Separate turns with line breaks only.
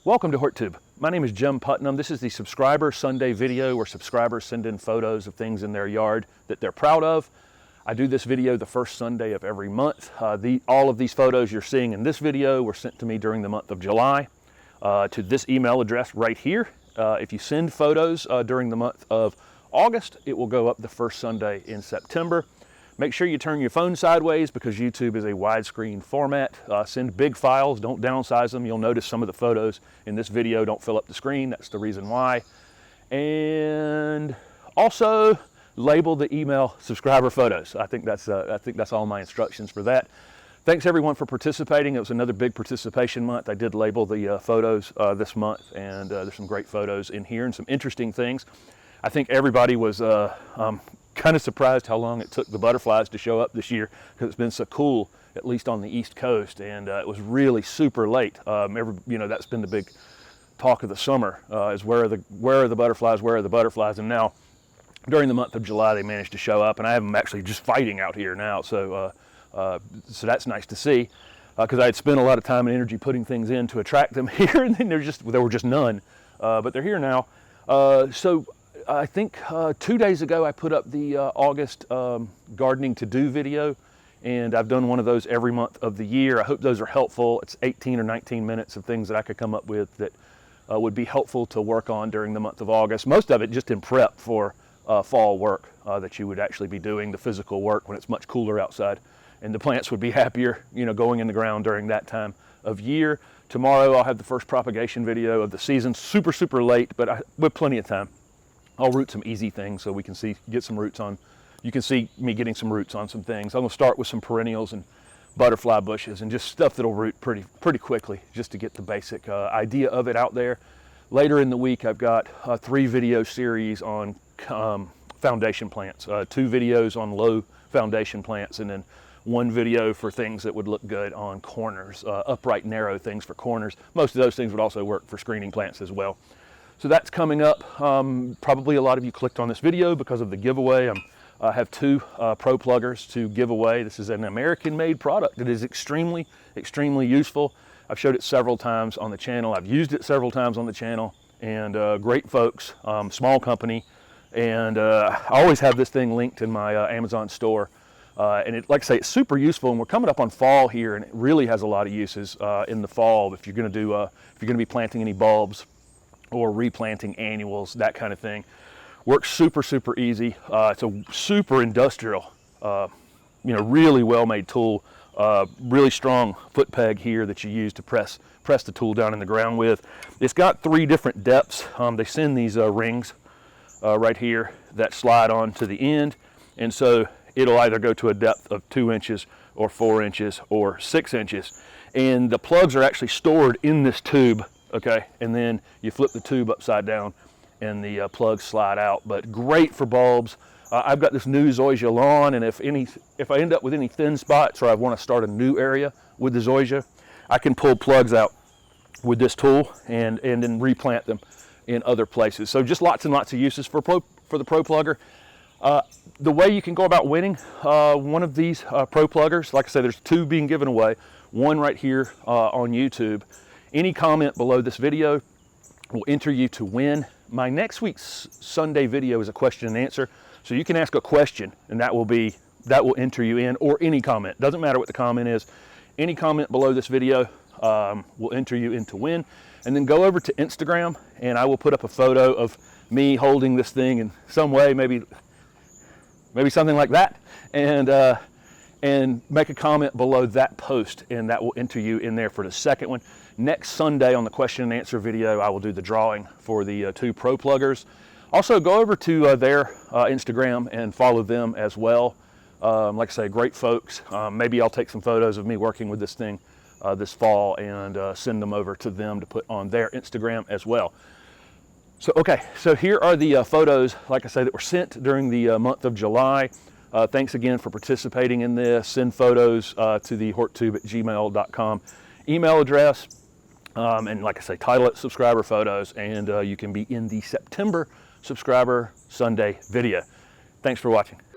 Welcome to HortTube. My name is Jim Putnam. This is the Subscriber Sunday video where subscribers send in photos of things in their yard that they're proud of. I do this video the first Sunday of every month. All of these photos you're seeing in this video were sent to me during the month of July to this email address right here. If you send photos during the month of August, it will go up the first Sunday in September. Make sure you turn your phone sideways because YouTube is a widescreen format. Send big files, don't downsize them. You'll notice some of the photos in this video don't fill up the screen. That's the reason why. And also label the email subscriber photos. I think that's all my instructions for that. Thanks everyone for participating. It was another big participation month. I did label the photos this month, and there's some great photos in here and some interesting things. I think everybody was kind of surprised how long it took the butterflies to show up this year because it's been so cool, at least on the East Coast, and it was really super late. That's been the big talk of the summer is where are the butterflies, and now during the month of July they managed to show up, and I have them actually just fighting out here now, so that's nice to see because I had spent a lot of time and energy putting things in to attract them here, and then there were just none, but they're here now. So I think 2 days ago I put up the August gardening to do video, and I've done one of those every month of the year. I hope those are helpful. It's 18 or 19 minutes of things that I could come up with that would be helpful to work on during the month of August. Most of it just in prep for fall work that you would actually be doing, the physical work when it's much cooler outside, and the plants would be happier, going in the ground during that time of year. Tomorrow I'll have the first propagation video of the season, super late, but with plenty of time. I'll root some easy things so we can get some roots on. You can see me getting some roots on some things. I'm gonna start with some perennials and butterfly bushes and just stuff that'll root pretty quickly, just to get the basic idea of it out there. Later in the week, I've got a 3-video series on foundation plants, 2 videos on low foundation plants, and then 1 video for things that would look good on corners, upright, narrow things for corners. Most of those things would also work for screening plants as well. So that's coming up. Probably a lot of you clicked on this video because of the giveaway. I have 2 Pro Pluggers to give away. This is an American-made product. It is extremely useful. I've showed it several times on the channel. I've used it several times on the channel, and great folks, small company, and I always have this thing linked in my Amazon store. And like I say, it's super useful, and we're coming up on fall here, and it really has a lot of uses in the fall if you're going to be planting any bulbs or replanting annuals, that kind of thing. Works super easy. It's a super industrial, really well-made tool. Really strong foot peg here that you use to press the tool down in the ground with. It's got 3 different depths. They send these rings right here that slide on to the end, and so it'll either go to a depth of 2 inches or 4 inches or 6 inches. And the plugs are actually stored in this tube, okay? And then you flip the tube upside down and the plugs slide out. But great for bulbs. I've got this new zoysia lawn, and if I end up with any thin spots or I want to start a new area with the zoysia, I can pull plugs out with this tool and then replant them in other places. So just lots and lots of uses for the Pro Plugger. The way you can go about winning one of these Pro Pluggers, like I said, there's 2 being given away, 1 right here on YouTube. Any comment below this video will enter you to win. My next week's Sunday video is a question and answer, so you can ask a question, and that will enter you in, or any comment. Doesn't matter what the comment is. Any comment below this video will enter you in to win. And then go over to Instagram, and I will put up a photo of me holding this thing in some way, maybe something like that, and make a comment below that post, and that will enter you in there for the second one. Next Sunday on the question and answer video, I will do the drawing for the 2 Pro Pluggers. Also, go over to their Instagram and follow them as well. Like I say, great folks. Maybe I'll take some photos of me working with this thing this fall and send them over to them to put on their Instagram as well. So here are the photos, like I say, that were sent during the month of July. Thanks again for participating in this. Send photos to the horttube@gmail.com email address. And like I say, title it Subscriber Photos, and you can be in the September Subscriber Sunday video. Thanks for watching.